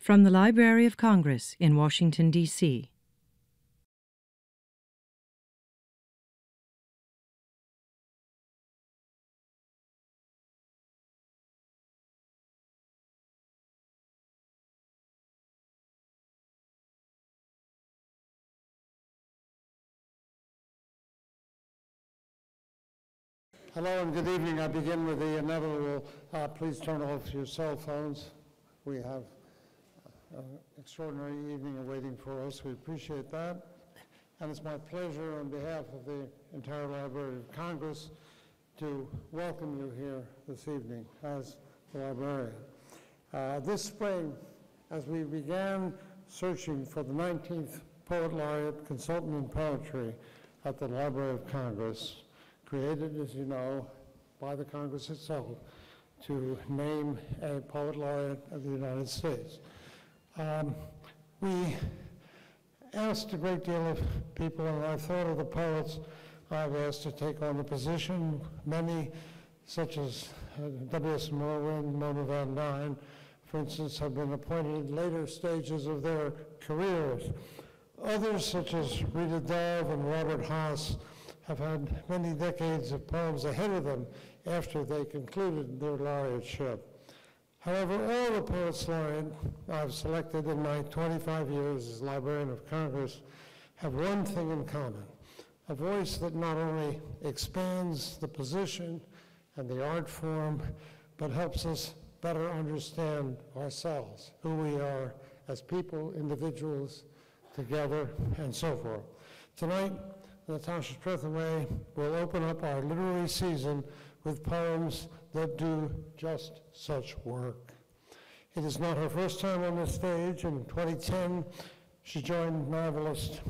From the Library of Congress in Washington, D.C. Hello and good evening. I begin with the inevitable, please turn off your cell phones. We have an extraordinary evening awaiting for us. We appreciate that. And it's my pleasure on behalf of the entire Library of Congress to welcome you here this evening as the librarian. This spring, as we began searching for the 19th Poet Laureate Consultant in Poetry at the Library of Congress, created, as you know, by the Congress itself to name a Poet Laureate of the United States. We asked a great deal of people, and I thought of the poets I've asked to take on the position. Many, such as W.S. Merwin, Mona Van Dyne, for instance, have been appointed in later stages of their careers. Others, such as Rita Dove and Robert Haas, have had many decades of poems ahead of them after they concluded their laureateship. However, all the Poets Laureate I've selected in my 25 years as Librarian of Congress have one thing in common: a voice that not only expands the position and the art form, but helps us better understand ourselves, who we are as people, individuals, together, and so forth. Tonight, Natasha Trethewey will open up our literary season with poems that do just such work. It is not her first time on the stage. In 2010, she joined novelist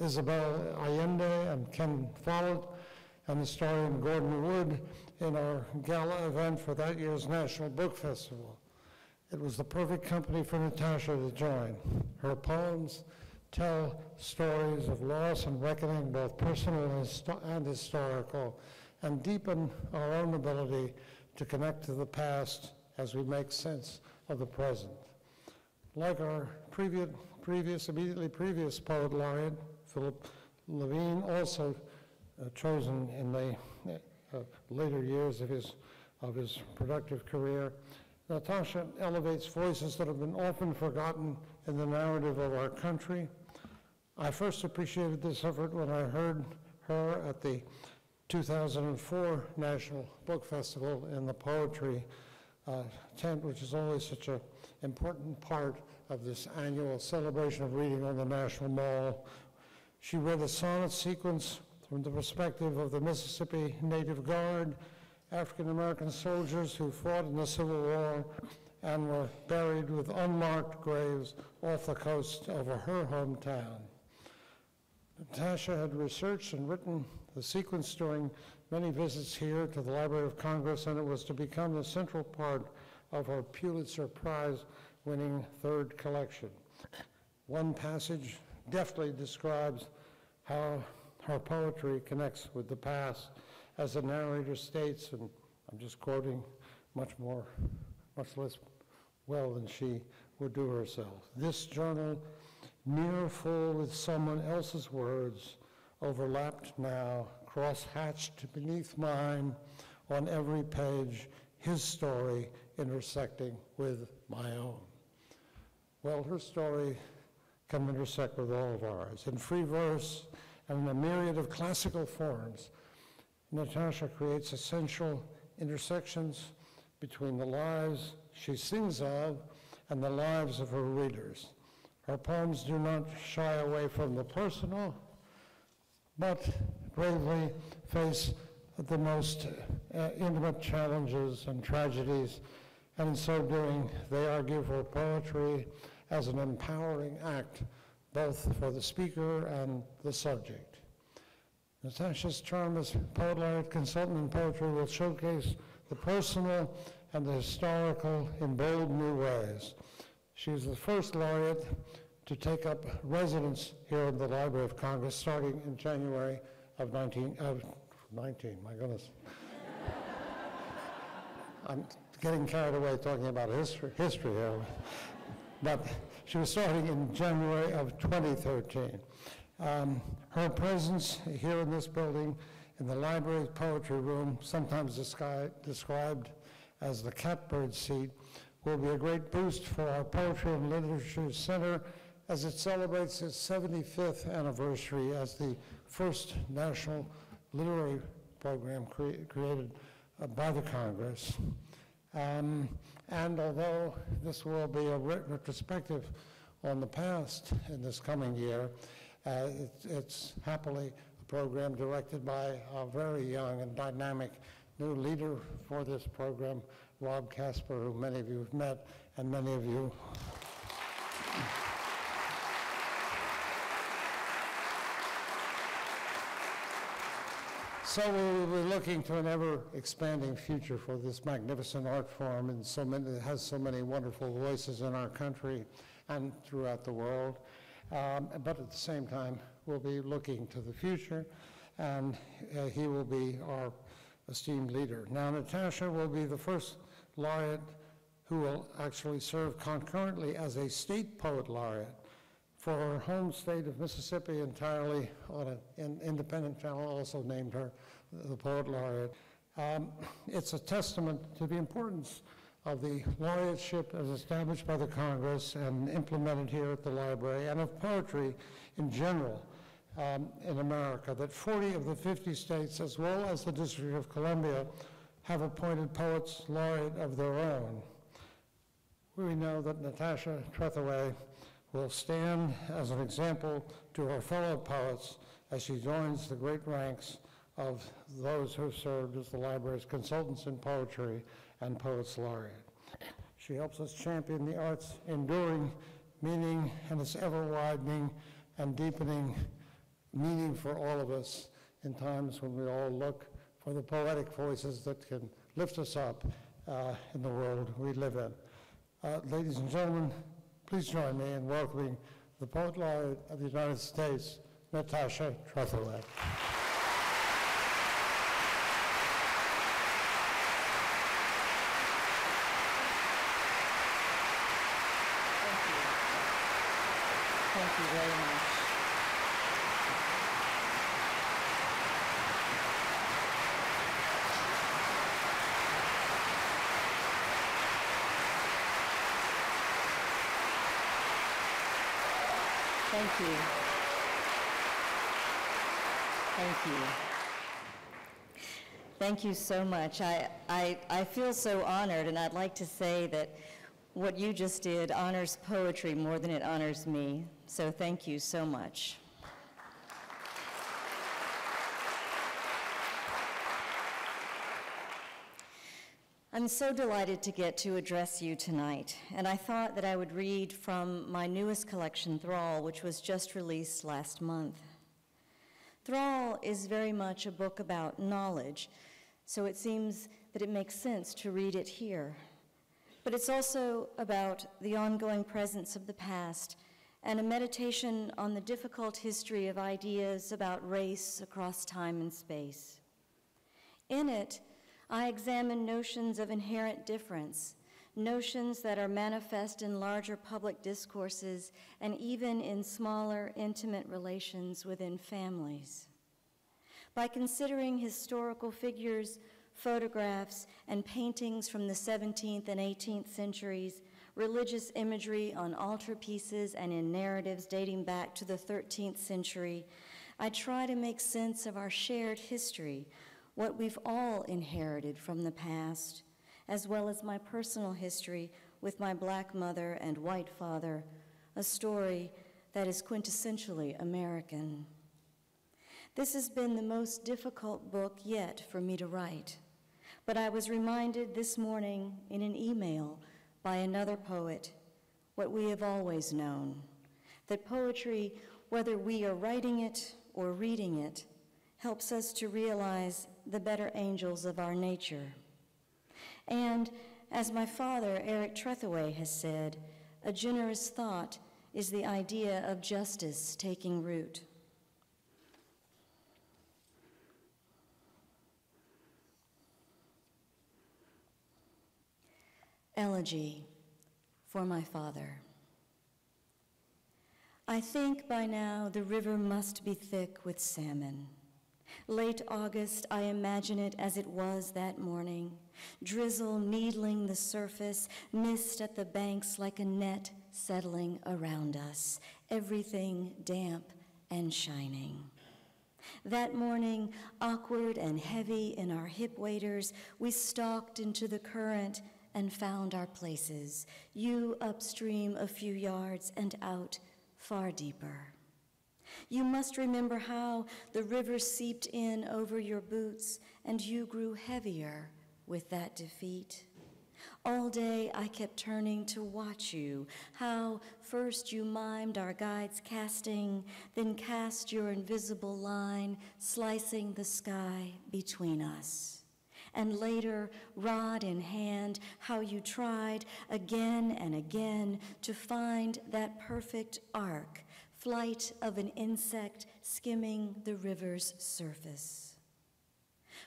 Isabel Allende and Ken Follett and historian Gordon Wood in our gala event for that year's National Book Festival. It was the perfect company for Natasha to join. Her poems tell stories of loss and reckoning, both personal and historical, and deepen our own ability to connect to the past as we make sense of the present. Like our immediately previous Poet Laureate, Philip Levine, also chosen in the later years of his productive career, Natasha elevates voices that have been often forgotten in the narrative of our country. I first appreciated this effort when I heard her at the 2004 National Book Festival in the poetry tent, which is always such an important part of this annual celebration of reading on the National Mall. She read a sonnet sequence from the perspective of the Mississippi Native Guard, African-American soldiers who fought in the Civil War and were buried with unmarked graves off the coast of her hometown. Natasha had researched and written the sequence during many visits here to the Library of Congress, and it was to become the central part of her Pulitzer Prize-winning third collection. One passage deftly describes how her poetry connects with the past, as the narrator states, and I'm just quoting much less well than she would do herself. This journal, near full with someone else's words, overlapped now, cross-hatched beneath mine, on every page, his story intersecting with my own. Well, her story can intersect with all of ours. In free verse and in a myriad of classical forms, Natasha creates essential intersections between the lives she sings of and the lives of her readers. Her poems do not shy away from the personal, but bravely face the most intimate challenges and tragedies, and in so doing, they argue for poetry as an empowering act, both for the speaker and the subject. Natasha's term as Poet Laureate Consultant in Poetry will showcase the personal and the historical in bold new ways. She was the first laureate to take up residence here in the Library of Congress starting in January of 19, my goodness. I'm getting carried away talking about history here. but she was starting in January of 2013. Her presence here in this building, in the library's poetry room, sometimes described as the catbird seat, will be a great boost for our Poetry and Literature Center as it celebrates its 75th anniversary as the first national literary program created by the Congress. And although this will be a retrospective on the past in this coming year, it's happily a program directed by a very young and dynamic new leader for this program, Rob Casper, who many of you have met, and many of you So we're looking to an ever-expanding future for this magnificent art form, and it has so many wonderful voices in our country and throughout the world. But at the same time, we'll be looking to the future, and he will be our esteemed leader. Now, Natasha will be the first laureate who will actually serve concurrently as a state poet laureate for her home state of Mississippi entirely on an independent channel, also named her the Poet Laureate. It's a testament to the importance of the laureateship as established by the Congress and implemented here at the library, and of poetry in general in America, that 40 of the 50 states, as well as the District of Columbia, have appointed poets laureate of their own. We know that Natasha Trethewey will stand as an example to her fellow poets as she joins the great ranks of those who have served as the library's consultants in poetry and Poets Laureate. She helps us champion the art's enduring meaning and its ever-widening and deepening meaning for all of us in times when we all look for the poetic voices that can lift us up in the world we live in. Ladies and gentlemen, please join me in welcoming the Poet Laureate of the United States, Natasha Trethewey. Thank you very much. Thank you. Thank you. Thank you so much. I feel so honored, and I'd like to say that what you just did honors poetry more than it honors me. So thank you so much. I'm so delighted to get to address you tonight, and I thought that I would read from my newest collection, Thrall, which was just released last month. Thrall is very much a book about knowledge, so it seems that it makes sense to read it here. But it's also about the ongoing presence of the past and a meditation on the difficult history of ideas about race across time and space. In it, I examine notions of inherent difference, notions that are manifest in larger public discourses and even in smaller, intimate relations within families. By considering historical figures, photographs, and paintings from the 17th and 18th centuries, religious imagery on altarpieces and in narratives dating back to the 13th century, I try to make sense of our shared history, what we've all inherited from the past, as well as my personal history with my Black mother and white father, a story that is quintessentially American. This has been the most difficult book yet for me to write, but I was reminded this morning in an email by another poet what we have always known, that poetry, whether we are writing it or reading it, helps us to realize the better angels of our nature. And as my father, Eric Trethewey, has said, a generous thought is the idea of justice taking root. Elegy for my father. I think by now the river must be thick with salmon. Late August, I imagine it as it was that morning, drizzle needling the surface, mist at the banks like a net settling around us, everything damp and shining. That morning, awkward and heavy in our hip waders, we stalked into the current and found our places, you upstream a few yards and out far deeper. You must remember how the river seeped in over your boots and you grew heavier with that defeat. All day I kept turning to watch you, how first you mimed our guide's casting, then cast your invisible line, slicing the sky between us. And later, rod in hand, how you tried again and again to find that perfect arc, flight of an insect skimming the river's surface.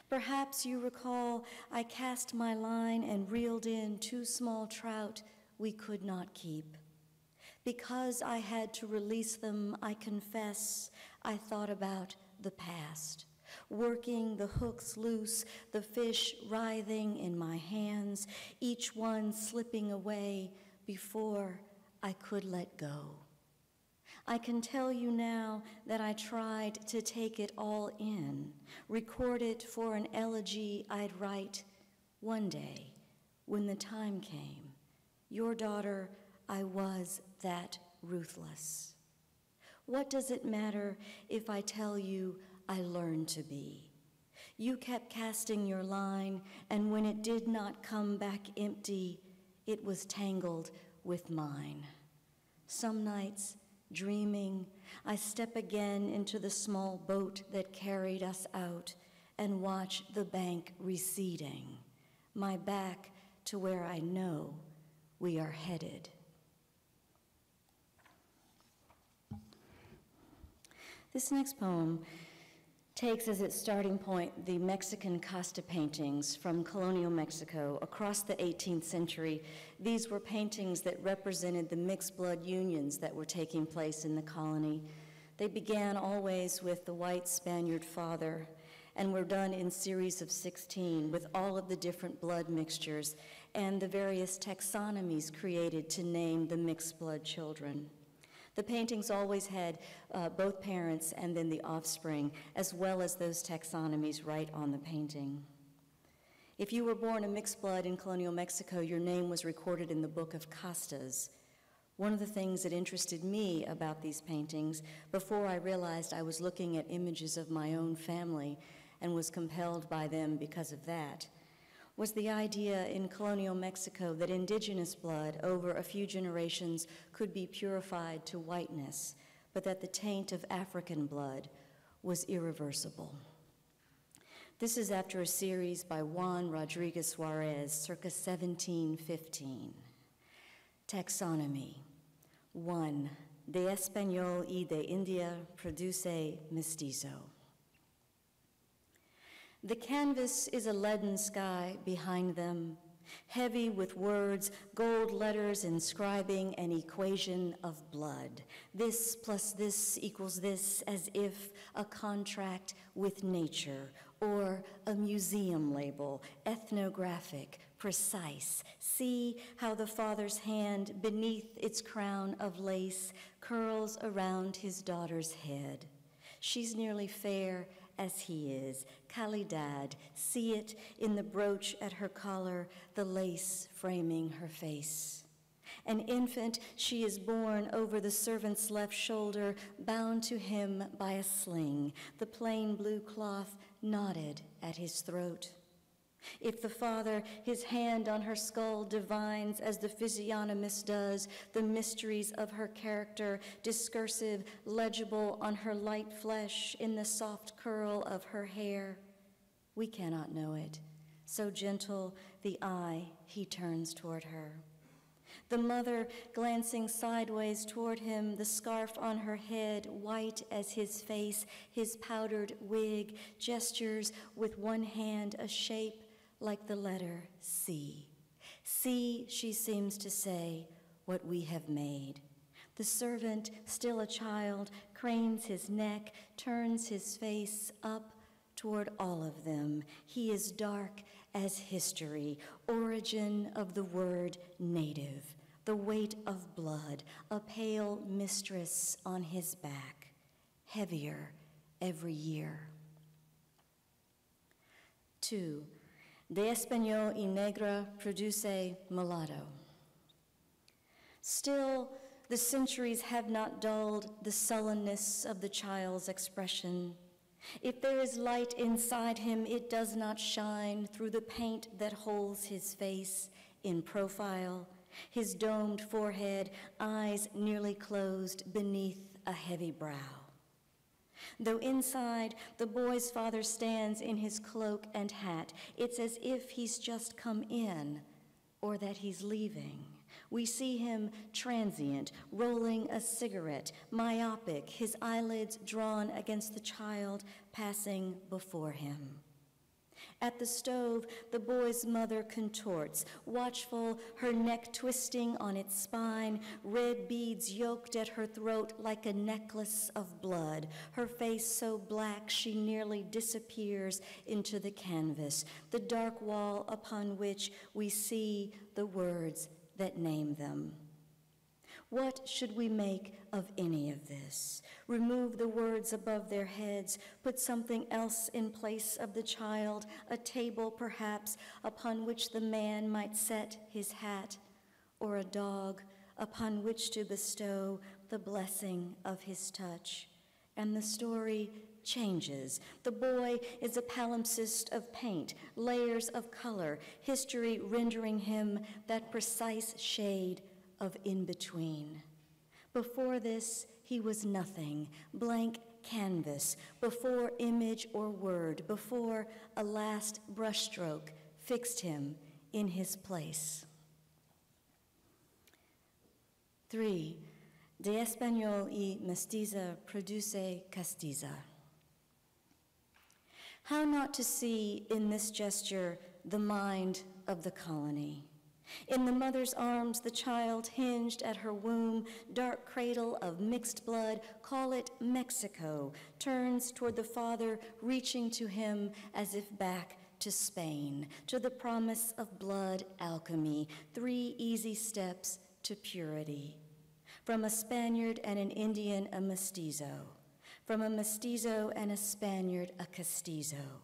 Perhaps you recall I cast my line and reeled in 2 small trout we could not keep. Because I had to release them, I confess, I thought about the past, working the hooks loose, the fish writhing in my hands, each one slipping away before I could let go. I can tell you now that I tried to take it all in, record it for an elegy I'd write one day when the time came. Your daughter, I was that ruthless. What does it matter if I tell you I learned to be? You kept casting your line, and when it did not come back empty, it was tangled with mine. Some nights, dreaming, I step again into the small boat that carried us out and watch the bank receding, my back to where I know we are headed. This next poem takes as its starting point the Mexican Costa paintings from colonial Mexico across the 18th century. These were paintings that represented the mixed blood unions that were taking place in the colony. They began always with the white Spaniard father and were done in series of 16 with all of the different blood mixtures and the various taxonomies created to name the mixed blood children. The paintings always had both parents and then the offspring, as well as those taxonomies right on the painting. If you were born a mixed blood in colonial Mexico, your name was recorded in the book of castas. One of the things that interested me about these paintings, before I realized I was looking at images of my own family and was compelled by them because of that, was the idea in colonial Mexico that indigenous blood over a few generations could be purified to whiteness, but that the taint of African blood was irreversible. This is after a series by Juan Rodriguez Suarez, circa 1715. Taxonomy. 1. De Español y de India produce mestizo. The canvas is a leaden sky behind them, heavy with words, gold letters inscribing an equation of blood. This plus this equals this, as if a contract with nature or a museum label, ethnographic, precise. See how the father's hand beneath its crown of lace curls around his daughter's head. She's nearly fair as he is, calidad, see it in the brooch at her collar, the lace framing her face. An infant, she is borne over the servant's left shoulder, bound to him by a sling, the plain blue cloth knotted at his throat. If the father, his hand on her skull, divines, as the physiognomist does, the mysteries of her character, discursive, legible on her light flesh, in the soft curl of her hair, we cannot know it, so gentle the eye he turns toward her. The mother, glancing sideways toward him, the scarf on her head, white as his face, his powdered wig, gestures with one hand a shape like the letter C. See, she seems to say, what we have made. The servant, still a child, cranes his neck, turns his face up toward all of them. He is dark as history, origin of the word native, the weight of blood, a pale mistress on his back, heavier every year. 2. De Español y Negra produce mulatto. Still, the centuries have not dulled the sullenness of the child's expression. If there is light inside him, it does not shine through the paint that holds his face in profile, his domed forehead, eyes nearly closed beneath a heavy brow. Though inside, the boy's father stands in his cloak and hat, it's as if he's just come in or that he's leaving. We see him transient, rolling a cigarette, myopic, his eyelids drawn against the child passing before him. At the stove, the boy's mother contorts, watchful, her neck twisting on its spine, red beads yoked at her throat like a necklace of blood, her face so black she nearly disappears into the canvas, the dark wall upon which we see the words that name them. What should we make of any of this? Remove the words above their heads, put something else in place of the child, a table perhaps upon which the man might set his hat, or a dog upon which to bestow the blessing of his touch. And the story changes. The boy is a palimpsest of paint, layers of color, history rendering him that precise shade of in-between. Before this, he was nothing, blank canvas, before image or word, before a last brushstroke fixed him in his place. 3. De Español y Mestiza produce castiza. How not to see in this gesture the mind of the colony? In the mother's arms, the child hinged at her womb, dark cradle of mixed blood, call it Mexico, turns toward the father, reaching to him as if back to Spain, to the promise of blood alchemy, 3 easy steps to purity. From a Spaniard and an Indian, a mestizo. From a mestizo and a Spaniard, a castizo.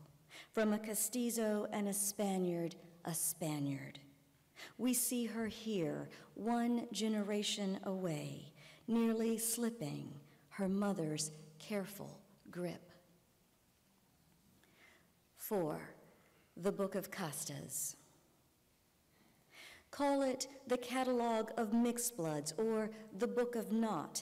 From a castizo and a Spaniard, a Spaniard. We see her here, 1 generation away, nearly slipping her mother's careful grip. 4. The Book of Castas. Call it the Catalog of Mixed Bloods, or the Book of Not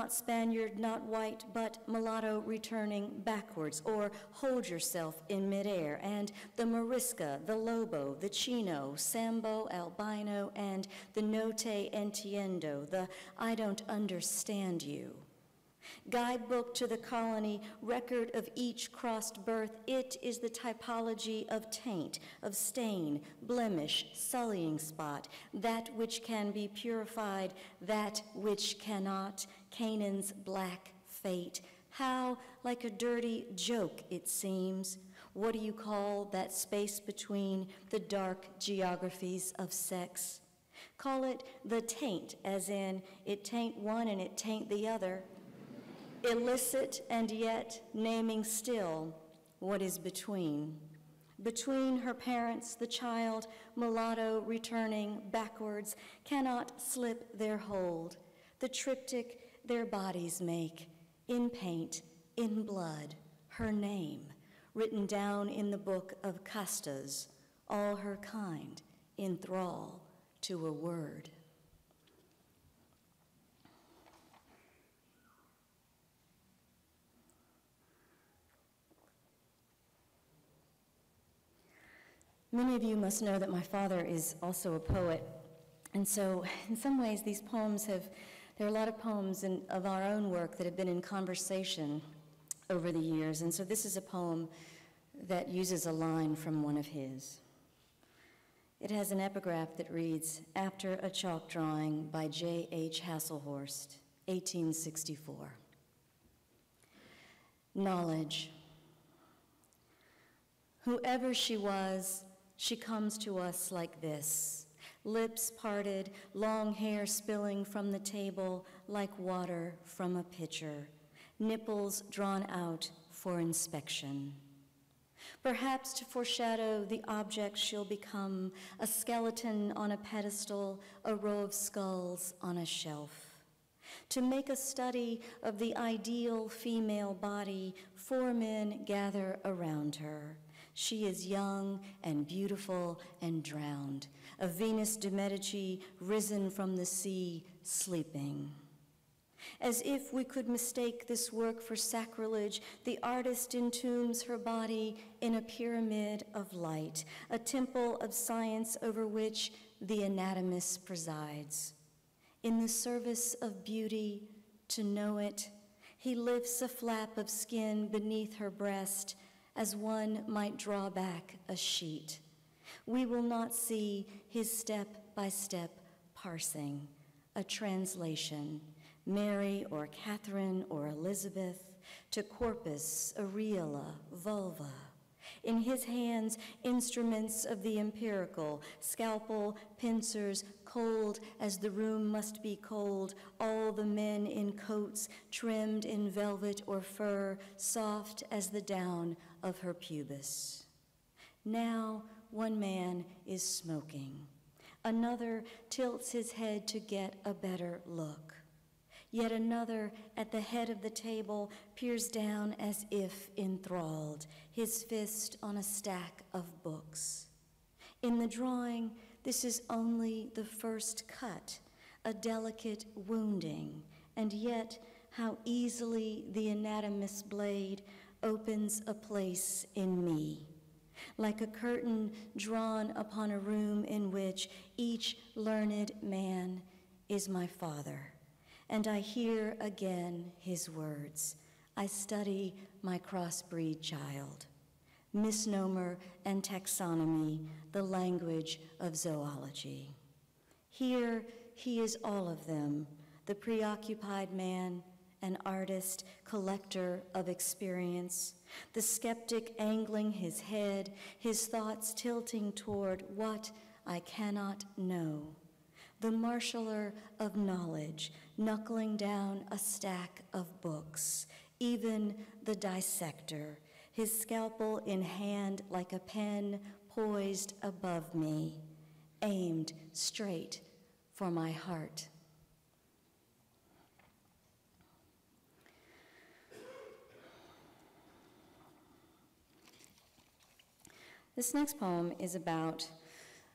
Spaniard, not white, but mulatto returning backwards, or hold yourself in midair, and the Morisca, the Lobo, the Chino, Sambo, Albino, and the No te entiendo, the I don't understand you. Guidebook to the colony, record of each crossed birth, it is the typology of taint, of stain, blemish, sullying spot, that which can be purified, that which cannot, Canaan's black fate. How like a dirty joke it seems. What do you call that space between the dark geographies of sex? Call it the taint, as in it taint one and it taint the other. Illicit and yet naming still what is between. Between her parents, the child, mulatto returning backwards, cannot slip their hold. The triptych their bodies make, in paint, in blood, her name, written down in the book of castas, all her kind, in thrall to a word. Many of you must know that my father is also a poet, and so in some ways these poems there are a lot of poems of our own work that have been in conversation over the years, and so this is a poem that uses a line from one of his. It has an epigraph that reads, "After a chalk drawing by J.H. Hasselhorst, 1864. Knowledge. Whoever she was, she comes to us like this, lips parted, long hair spilling from the table like water from a pitcher, nipples drawn out for inspection. Perhaps to foreshadow the object she'll become, a skeleton on a pedestal, a row of skulls on a shelf. To make a study of the ideal female body, 4 men gather around her. She is young and beautiful and drowned, a Venus de Medici risen from the sea, sleeping. As if we could mistake this work for sacrilege, the artist entombs her body in a pyramid of light, a temple of science over which the anatomist presides. In the service of beauty, to know it, he lifts a flap of skin beneath her breast as one might draw back a sheet. We will not see his step-by-step parsing, a translation, Mary or Catherine or Elizabeth, to corpus, areola, vulva. In his hands, instruments of the empirical, scalpel, pincers, cold as the room must be cold, all the men in coats trimmed in velvet or fur, soft as the down of her pubis. Now one man is smoking. Another tilts his head to get a better look. Yet another, at the head of the table, peers down as if enthralled, his fist on a stack of books. In the drawing, this is only the first cut, a delicate wounding, and yet how easily the anatomist's blade opens a place in me, like a curtain drawn upon a room in which each learned man is my father. And I hear again his words. I study my crossbreed child. Misnomer and taxonomy, the language of zoology. Here he is all of them, the preoccupied man, an artist, collector of experience, the skeptic angling his head, his thoughts tilting toward what I cannot know, the marshaller of knowledge, knuckling down a stack of books, even the dissector, his scalpel in hand like a pen poised above me, aimed straight for my heart. This next poem is about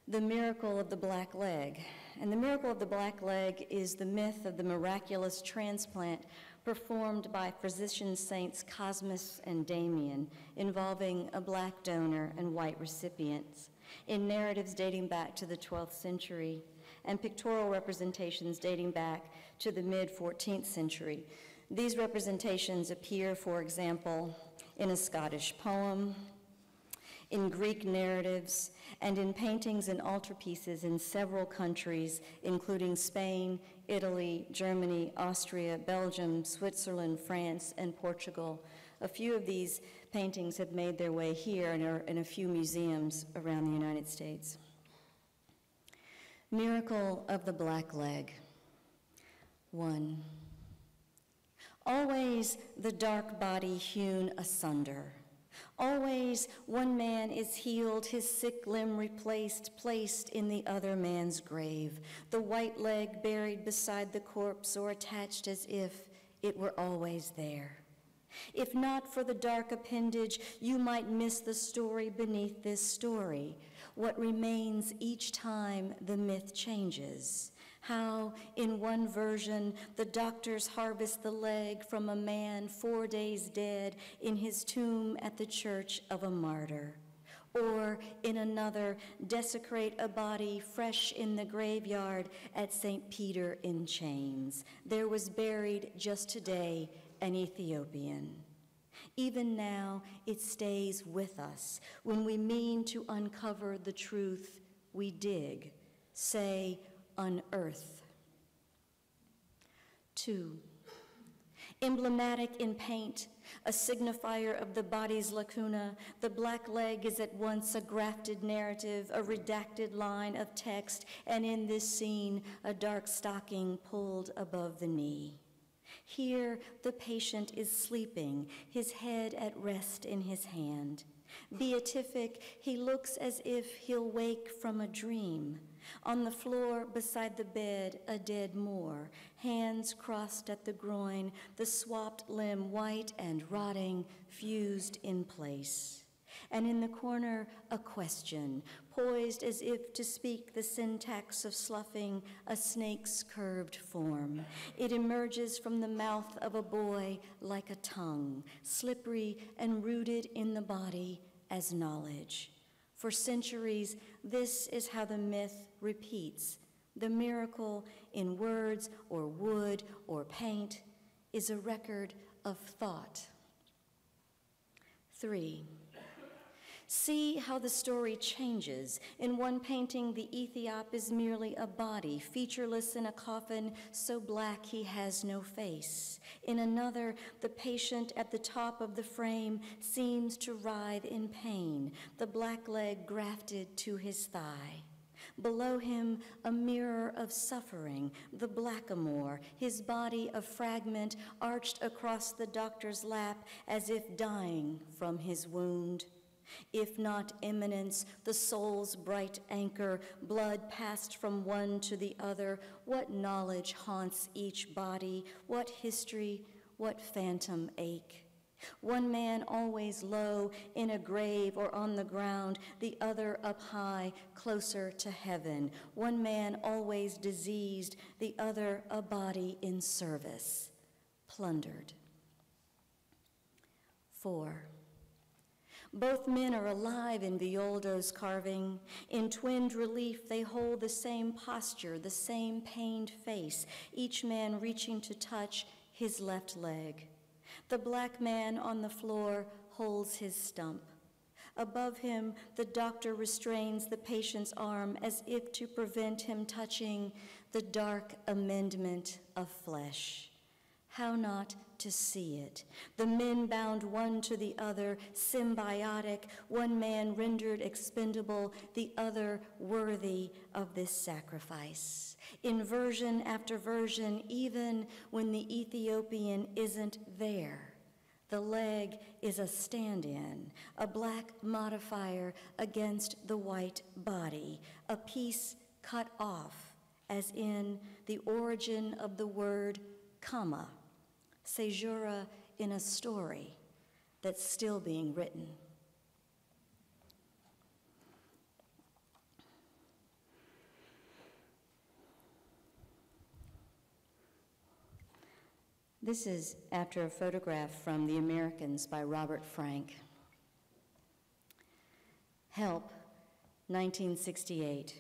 the miracle of the black leg. And the miracle of the black leg is the myth of the miraculous transplant performed by physician saints Cosmas and Damien, involving a black donor and white recipients, in narratives dating back to the 12th century and pictorial representations dating back to the mid-14th century. These representations appear, for example, in a Scottish poem, in Greek narratives, and in paintings and altarpieces in several countries, including Spain, Italy, Germany, Austria, Belgium, Switzerland, France, and Portugal. A few of these paintings have made their way here and are in a few museums around the United States. Miracle of the Black Leg. 1. Always the dark body hewn asunder. Always one man is healed, his sick limb replaced, placed in the other man's grave, the white leg buried beside the corpse or attached as if it were always there. If not for the dark appendage, you might miss the story beneath this story, what remains each time the myth changes. How, in one version, the doctors harvest the leg from a man 4 days dead in his tomb at the church of a martyr. Or, in another, desecrate a body fresh in the graveyard at St. Peter in chains. There was buried just today an Ethiopian. Even now, it stays with us. When we mean to uncover the truth, we dig, say, unearth. 2. Emblematic in paint, a signifier of the body's lacuna, the black leg is at once a grafted narrative, a redacted line of text, and in this scene, a dark stocking pulled above the knee. Here, the patient is sleeping, his head at rest in his hand. Beatific, he looks as if he'll wake from a dream. On the floor beside the bed, a dead Moor, hands crossed at the groin, the swapped limb white and rotting, fused in place. And in the corner, a question, poised as if to speak the syntax of sloughing a snake's curved form. It emerges from the mouth of a boy like a tongue, slippery and rooted in the body as knowledge. For centuries, this is how the myth repeats. The miracle in words or wood or paint is a record of thought. 3. See how the story changes. In one painting, the Ethiop is merely a body, featureless in a coffin so black he has no face. In another, the patient at the top of the frame seems to writhe in pain, the black leg grafted to his thigh. Below him, a mirror of suffering, the blackamoor, his body a fragment arched across the doctor's lap as if dying from his wound. If not immanence, the soul's bright anchor, blood passed from one to the other, what knowledge haunts each body, what history, what phantom ache? One man always low in a grave or on the ground, the other up high, closer to heaven. One man always diseased, the other a body in service, plundered. 4. Both men are alive in Violdo's carving. In twinned relief, they hold the same posture, the same pained face, each man reaching to touch his left leg. The black man on the floor holds his stump. Above him, the doctor restrains the patient's arm as if to prevent him touching the dark amendment of flesh. How not to see it? The men bound one to the other, symbiotic, one man rendered expendable, the other worthy of this sacrifice. In version after version, even when the Ethiopian isn't there, the leg is a stand-in, a black modifier against the white body, a piece cut off, as in the origin of the word comma, caesura in a story that's still being written. This is after a photograph from The Americans by Robert Frank. Help, 1968.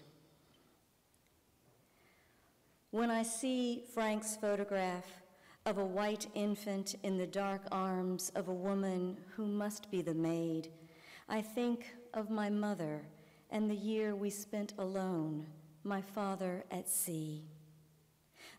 When I see Frank's photograph of a white infant in the dark arms of a woman who must be the maid, I think of my mother and the year we spent alone, my father at sea.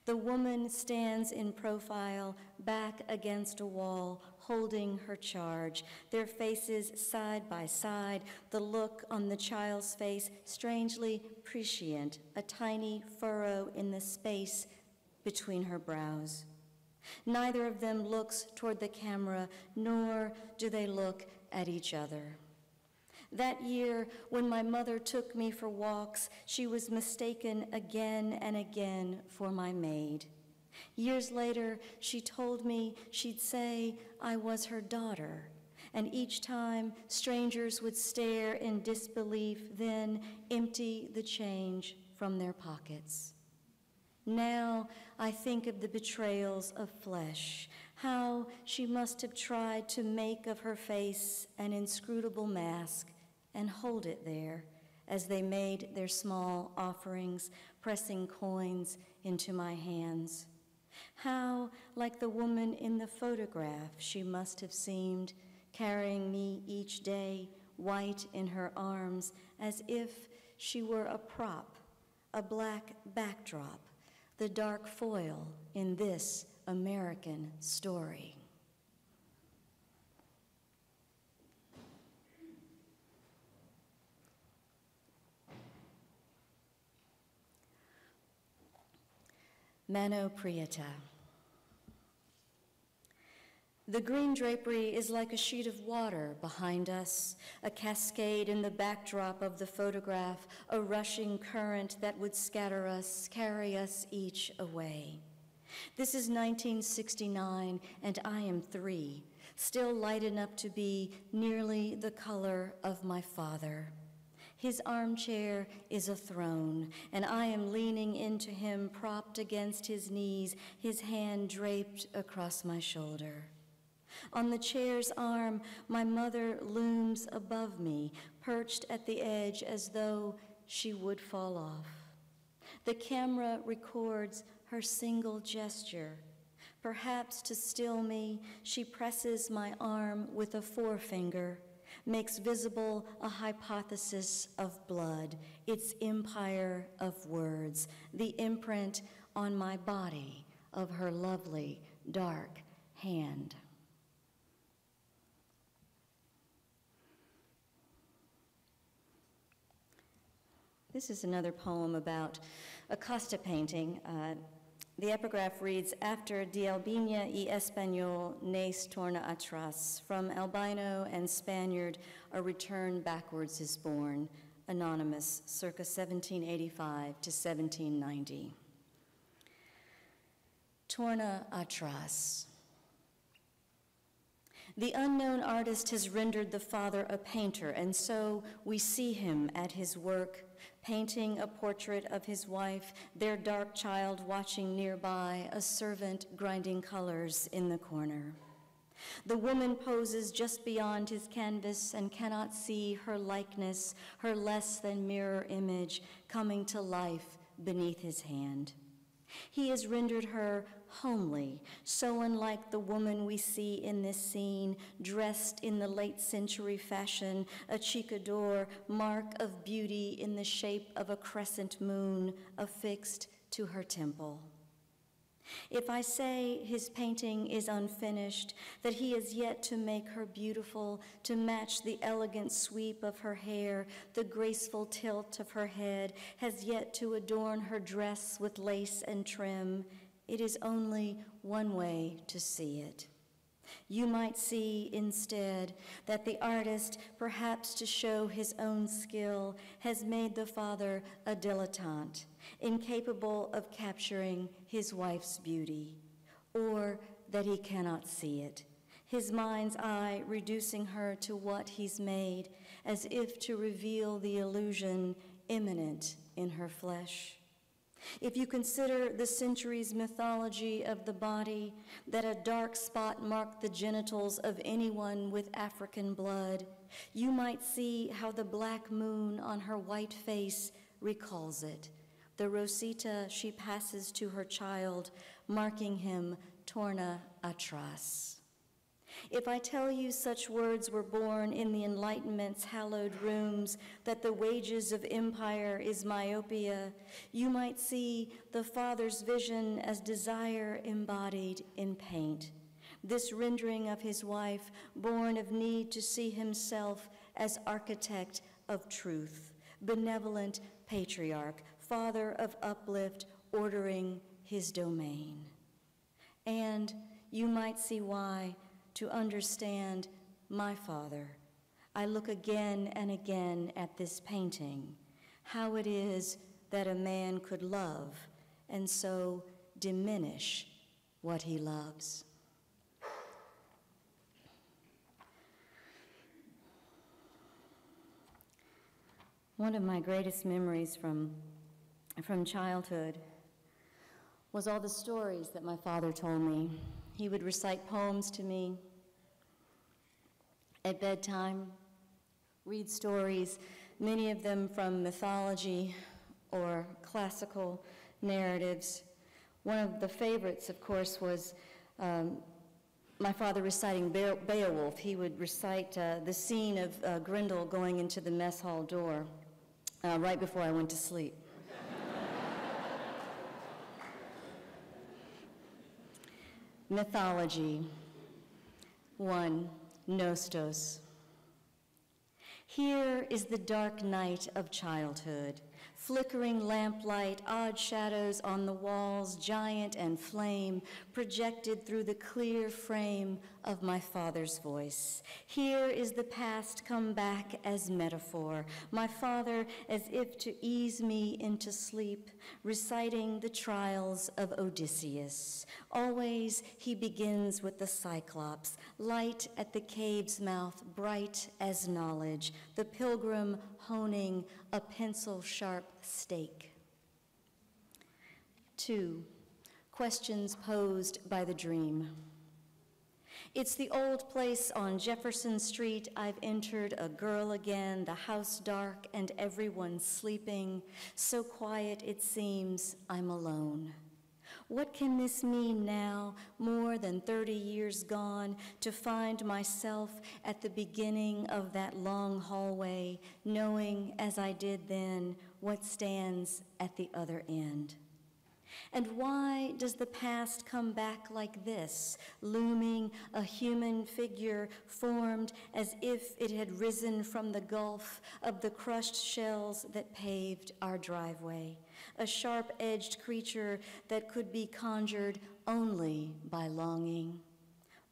The woman stands in profile, back against a wall, holding her charge, their faces side by side, the look on the child's face strangely prescient, a tiny furrow in the space between her brows. Neither of them looks toward the camera, nor do they look at each other. That year, when my mother took me for walks, she was mistaken again and again for my maid. Years later, she told me she'd say I was her daughter, and each time strangers would stare in disbelief, then empty the change from their pockets. Now I think of the betrayals of flesh, how she must have tried to make of her face an inscrutable mask and hold it there as they made their small offerings, pressing coins into my hands. How, like the woman in the photograph, she must have seemed, carrying me each day, white in her arms, as if she were a prop, a black backdrop, the dark foil in this American story. Mano Prieta. The green drapery is like a sheet of water behind us, a cascade in the backdrop of the photograph, a rushing current that would scatter us, carry us each away. This is 1969, and I am 3, still light enough to be nearly the color of my father. His armchair is a throne, and I am leaning into him, propped against his knees, his hand draped across my shoulder. On the chair's arm, my mother looms above me, perched at the edge as though she would fall off. The camera records her single gesture. Perhaps to still me, she presses my arm with a forefinger, makes visible a hypothesis of blood, its empire of words, the imprint on my body of her lovely, dark hand. This is another poem about a Costa painting. The epigraph reads, After de Albina y Español nace torna atrás. From albino and Spaniard, a return backwards is born. Anonymous, circa 1785 to 1790. Torna atrás. The unknown artist has rendered the father a painter, and so we see him at his work, painting a portrait of his wife, their dark child watching nearby, a servant grinding colors in the corner. The woman poses just beyond his canvas and cannot see her likeness, her less than mirror image coming to life beneath his hand. He has rendered her homely, so unlike the woman we see in this scene, dressed in the late century fashion, a chicador, mark of beauty in the shape of a crescent moon affixed to her temple. If I say his painting is unfinished, that he has yet to make her beautiful, to match the elegant sweep of her hair, the graceful tilt of her head, has yet to adorn her dress with lace and trim, it is only one way to see it. You might see instead that the artist, perhaps to show his own skill, has made the father a dilettante, incapable of capturing his wife's beauty, or that he cannot see it, his mind's eye reducing her to what he's made, as if to reveal the illusion immanent in her flesh. If you consider the centuries' mythology of the body, that a dark spot marked the genitals of anyone with African blood, you might see how the black moon on her white face recalls it, the rosita she passes to her child, marking him torna atrás. If I tell you such words were born in the Enlightenment's hallowed rooms, that the wages of empire is myopia, you might see the father's vision as desire embodied in paint. This rendering of his wife, born of need to see himself as architect of truth, benevolent patriarch, father of uplift, ordering his domain. And you might see why, to understand my father, I look again and again at this painting, how it is that a man could love and so diminish what he loves. One of my greatest memories from childhood was all the stories that my father told me. He would recite poems to me at bedtime, read stories, many of them from mythology or classical narratives. One of the favorites, of course, was my father reciting Beowulf. He would recite the scene of Grendel going into the mess hall door right before I went to sleep. Mythology. 1. Nostos. Here is the dark night of childhood. Flickering lamplight, odd shadows on the walls, giant and flame, projected through the clear frame of my father's voice. Here is the past come back as metaphor, my father as if to ease me into sleep, reciting the trials of Odysseus. Always he begins with the Cyclops, light at the cave's mouth, bright as knowledge, the pilgrim honing a pencil-sharp stake. 2. Questions posed by the dream. It's the old place on Jefferson Street. I've entered a girl again, the house dark and everyone sleeping. So quiet it seems I'm alone. What can this mean now, more than 30 years gone, to find myself at the beginning of that long hallway, knowing as I did then what stands at the other end? And why does the past come back like this, looming a human figure formed as if it had risen from the gulf of the crushed shells that paved our driveway, a sharp-edged creature that could be conjured only by longing?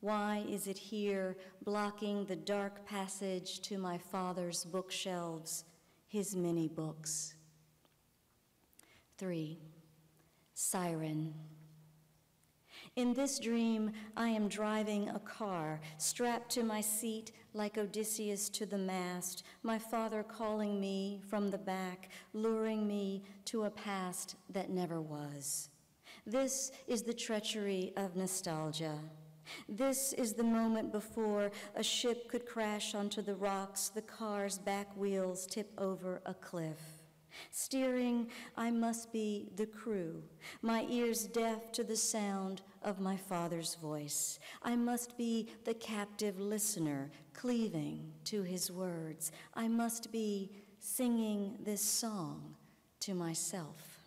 Why is it here, blocking the dark passage to my father's bookshelves, his many books? 3. Siren. In this dream, I am driving a car, strapped to my seat like Odysseus to the mast, my father calling me from the back, luring me to a past that never was. This is the treachery of nostalgia. This is the moment before a ship could crash onto the rocks, the car's back wheels tip over a cliff. Steering, I must be the crew, my ears deaf to the sound of my father's voice. I must be the captive listener, cleaving to his words. I must be singing this song to myself.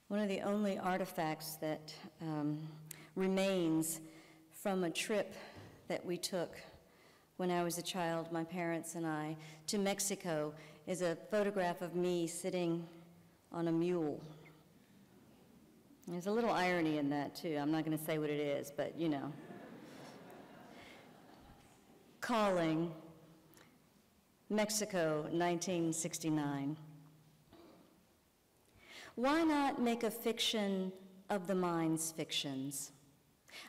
One of the only artifacts that remains from a trip that we took when I was a child, my parents and I, to Mexico, is a photograph of me sitting on a mule. There's a little irony in that, too. I'm not going to say what it is, but you know. Calling, Mexico, 1969. Why not make a fiction of the mind's fictions?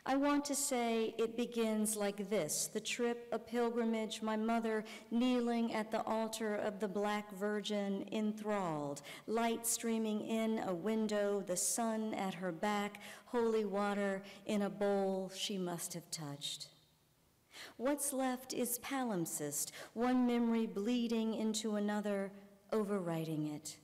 I want to say it begins like this: the trip, a pilgrimage, my mother kneeling at the altar of the Black Virgin, enthralled, light streaming in a window, the sun at her back, holy water in a bowl she must have touched. What's left is palimpsest, one memory bleeding into another, overwriting it.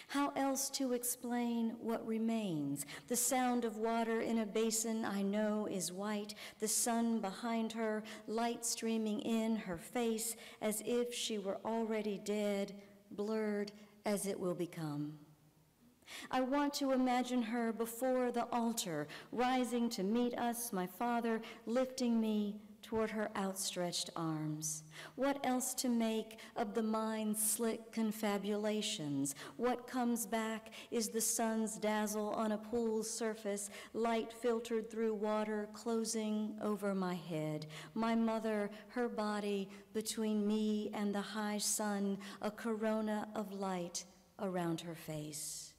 How else to explain what remains? The sound of water in a basin I know is white, the sun behind her, light streaming in her face as if she were already dead, blurred as it will become. I want to imagine her before the altar, rising to meet us, my father lifting me toward her outstretched arms. What else to make of the mind's slick confabulations? What comes back is the sun's dazzle on a pool's surface, light filtered through water closing over my head. My mother, her body between me and the high sun, a corona of light around her face.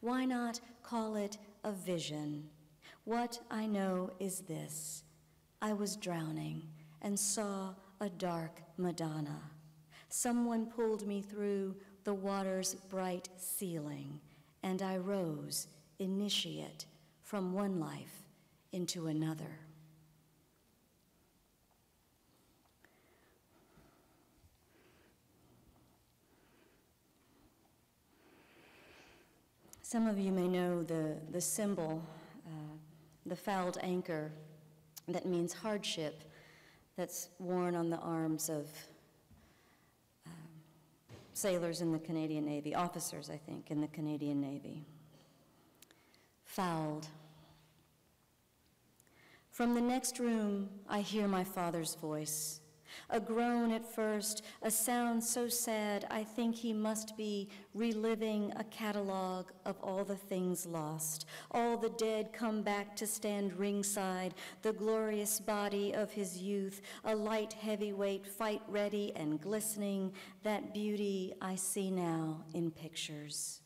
Why not call it a vision? What I know is this: I was drowning and saw a dark Madonna. Someone pulled me through the water's bright ceiling, and I rose, initiate, from one life into another. Some of you may know the symbol, the fouled anchor, that means hardship, that's worn on the arms of sailors in the Canadian Navy, officers, I think, in the Canadian Navy. Fouled. From the next room, I hear my father's voice. A groan at first, a sound so sad I think he must be reliving a catalog of all the things lost, all the dead come back to stand ringside, the glorious body of his youth, a light heavyweight, fight ready and glistening, that beauty I see now in pictures.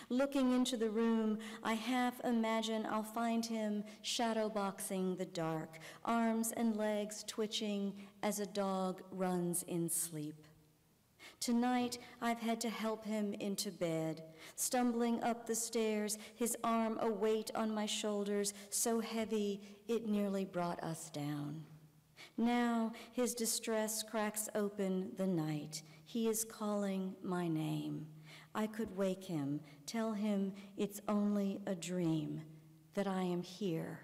Looking into the room, I half imagine I'll find him shadowboxing the dark, arms and legs twitching as a dog runs in sleep. Tonight, I've had to help him into bed, stumbling up the stairs, his arm a weight on my shoulders, so heavy it nearly brought us down. Now, his distress cracks open the night. He is calling my name. I could wake him, tell him it's only a dream, that I am here.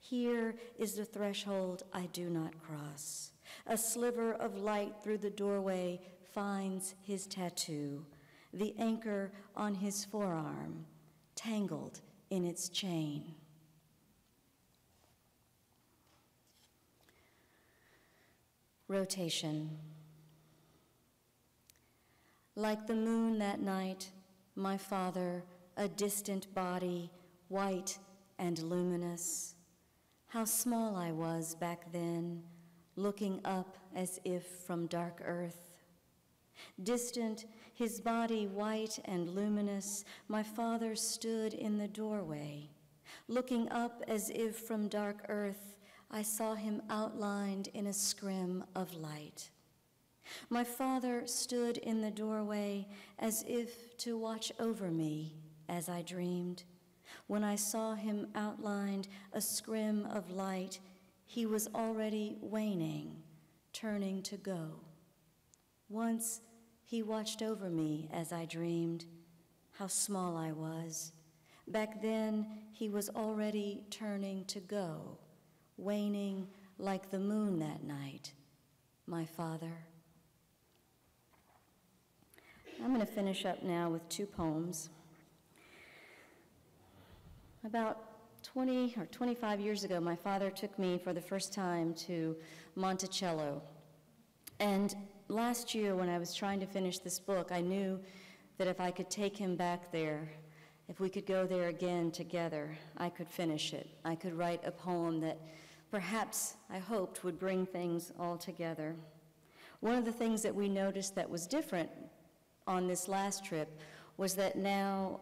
Here is the threshold I do not cross. A sliver of light through the doorway finds his tattoo, the anchor on his forearm, tangled in its chain. Rotation. Like the moon that night, my father, a distant body, white and luminous. How small I was back then, looking up as if from dark earth. Distant, his body white and luminous, my father stood in the doorway. Looking up as if from dark earth, I saw him outlined in a scrim of light. My father stood in the doorway as if to watch over me as I dreamed. When I saw him outlined a scrim of light, he was already waning, turning to go. Once he watched over me as I dreamed, how small I was. Back then, he was already turning to go, waning like the moon that night, my father. I'm going to finish up now with two poems. About 20 or 25 years ago, my father took me for the first time to Monticello. And last year, when I was trying to finish this book, I knew that if I could take him back there, if we could go there again together, I could finish it. I could write a poem that perhaps, I hoped, would bring things all together. One of the things that we noticed that was different on this last trip was that now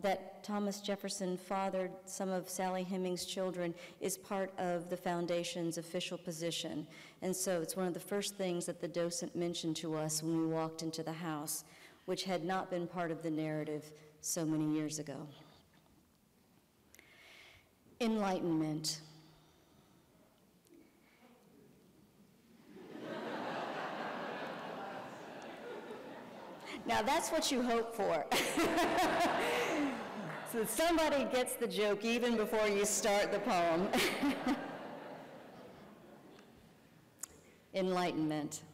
that Thomas Jefferson fathered some of Sally Hemings' children is part of the foundation's official position. And so it's one of the first things that the docent mentioned to us when we walked into the house, which had not been part of the narrative so many years ago. Enlightenment. Now that's what you hope for. So that somebody gets the joke even before you start the poem. Enlightenment.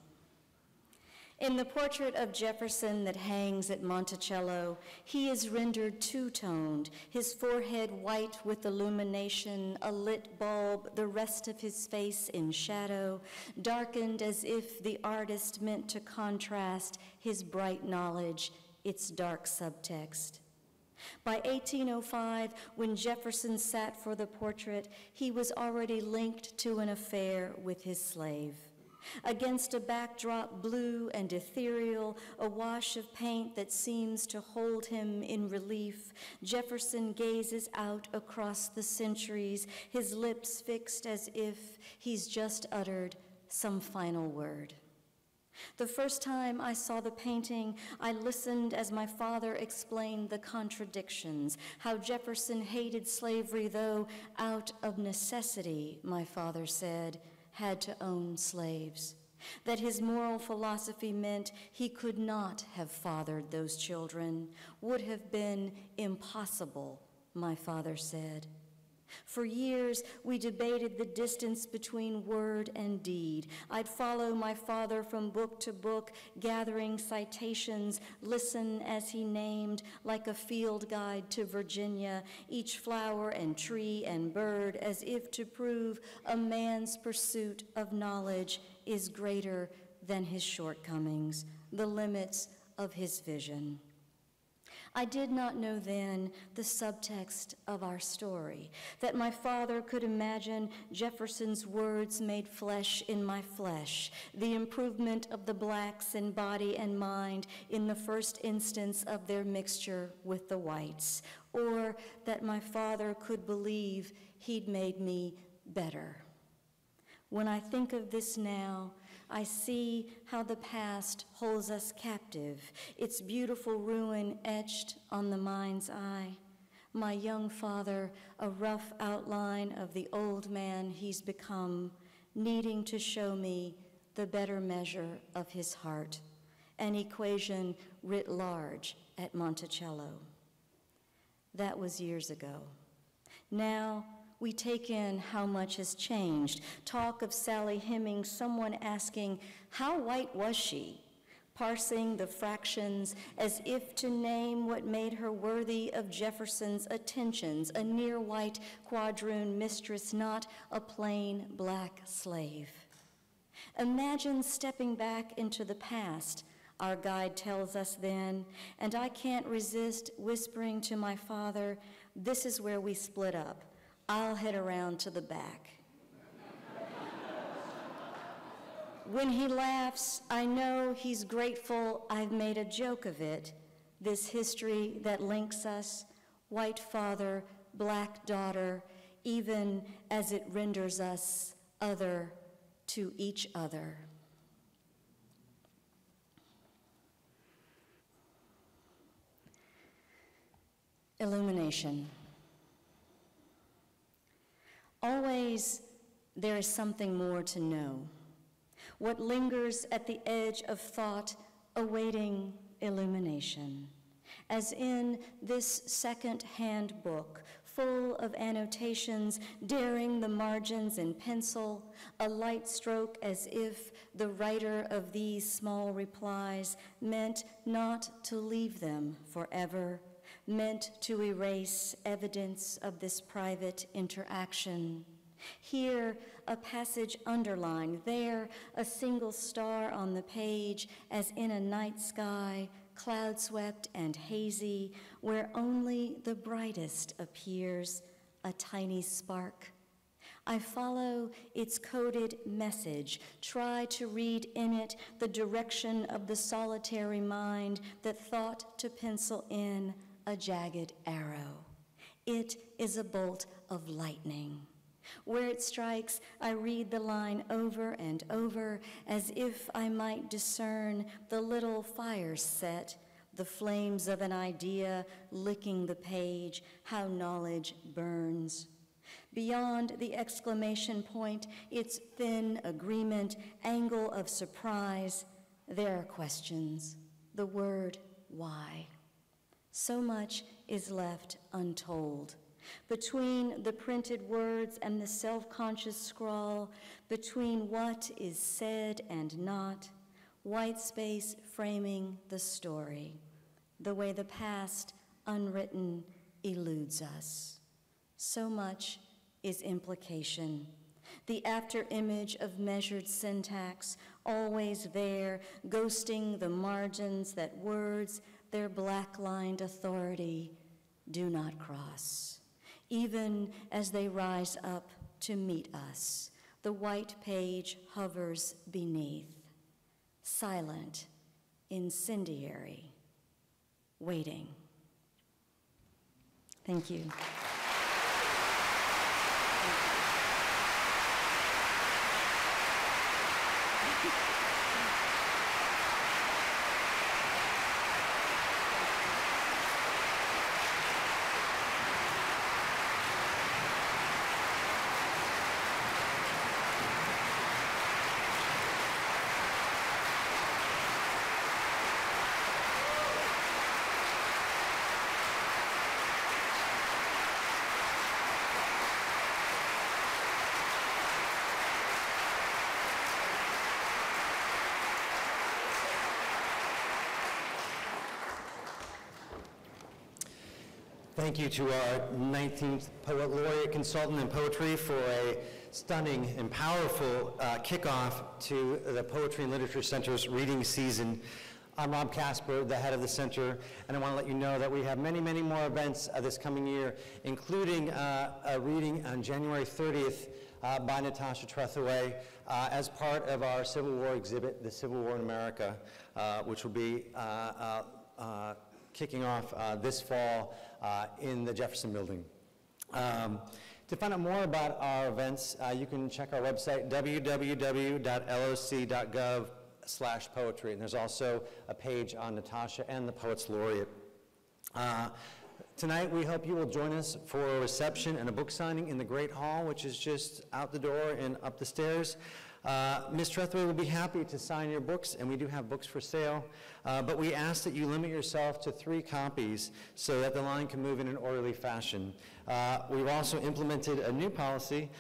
In the portrait of Jefferson that hangs at Monticello, he is rendered two-toned, his forehead white with illumination, a lit bulb, the rest of his face in shadow, darkened as if the artist meant to contrast his bright knowledge, its dark subtext. By 1805, when Jefferson sat for the portrait, he was already linked to an affair with his slave. Against a backdrop blue and ethereal, a wash of paint that seems to hold him in relief, Jefferson gazes out across the centuries, his lips fixed as if he's just uttered some final word. The first time I saw the painting, I listened as my father explained the contradictions, how Jefferson hated slavery, though out of necessity, my father said, had to own slaves, that his moral philosophy meant he could not have fathered those children, would have been impossible, my father said. For years, we debated the distance between word and deed. I'd follow my father from book to book, gathering citations, listen as he named, like a field guide to Virginia, each flower and tree and bird, as if to prove a man's pursuit of knowledge is greater than his shortcomings, the limits of his vision. I did not know then the subtext of our story, that my father could imagine Jefferson's words made flesh in my flesh, the improvement of the blacks in body and mind in the first instance of their mixture with the whites, or that my father could believe he'd made me better. When I think of this now, I see how the past holds us captive, its beautiful ruin etched on the mind's eye. My young father, a rough outline of the old man he's become, needing to show me the better measure of his heart, an equation writ large at Monticello. That was years ago. Now, we take in how much has changed. Talk of Sally Hemings, someone asking, how white was she? Parsing the fractions as if to name what made her worthy of Jefferson's attentions, a near-white quadroon mistress, not a plain black slave. Imagine stepping back into the past, our guide tells us then, and I can't resist whispering to my father, this is where we split up. I'll head around to the back. When he laughs, I know he's grateful I've made a joke of it, this history that links us, white father, black daughter, even as it renders us other to each other. Illumination. Always there is something more to know. What lingers at the edge of thought awaiting illumination. As in this second-hand book, full of annotations, daring the margins in pencil, a light stroke as if the writer of these small replies meant not to leave them forever, meant to erase evidence of this private interaction. Here, a passage underlined, there, a single star on the page, as in a night sky, cloud-swept and hazy, where only the brightest appears, a tiny spark. I follow its coded message, try to read in it the direction of the solitary mind that thought to pencil in a jagged arrow. It is a bolt of lightning. Where it strikes, I read the line over and over as if I might discern the little fire set, the flames of an idea licking the page, how knowledge burns. Beyond the exclamation point, its thin agreement, angle of surprise, there are questions, the word why. So much is left untold. Between the printed words and the self-conscious scrawl, between what is said and not, white space framing the story, the way the past, unwritten, eludes us. So much is implication. The after-image of measured syntax, always there, ghosting the margins that words, their black-lined authority, do not cross. Even as they rise up to meet us, the white page hovers beneath, silent, incendiary, waiting. Thank you. Thank you to our 19th Poet Laureate consultant in poetry for a stunning and powerful kickoff to the Poetry and Literature Center's reading season. I'm Rob Casper, the head of the center, and I want to let you know that we have many, many more events this coming year, including a reading on January 30th by Natasha Trethewey as part of our Civil War exhibit, The Civil War in America, which will be kicking off this fall in the Jefferson Building. To find out more about our events, you can check our website, www.loc.gov/poetry, and there's also a page on Natasha and the Poets Laureate. Tonight, we hope you will join us for a reception and a book signing in the Great Hall, which is just out the door and up the stairs. Ms. Trethewey will be happy to sign your books, and we do have books for sale, but we ask that you limit yourself to 3 copies so that the line can move in an orderly fashion. We've also implemented a new policy.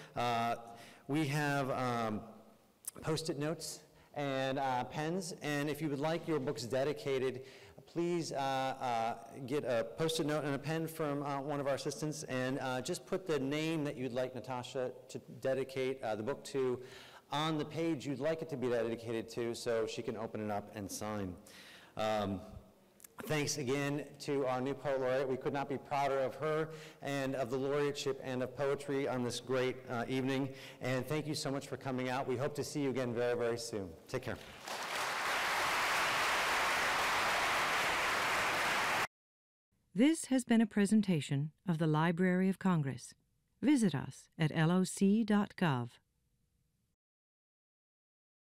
We have Post-it notes and pens, and if you would like your books dedicated, please get a Post-it note and a pen from one of our assistants, and just put the name that you'd like Natasha to dedicate the book to on the page you'd like it to be dedicated to, so she can open it up and sign. Thanks again to our new Poet Laureate. We could not be prouder of her and of the laureateship and of poetry on this great evening. And thank you so much for coming out. We hope to see you again very, very soon. Take care. This has been a presentation of the Library of Congress. Visit us at loc.gov.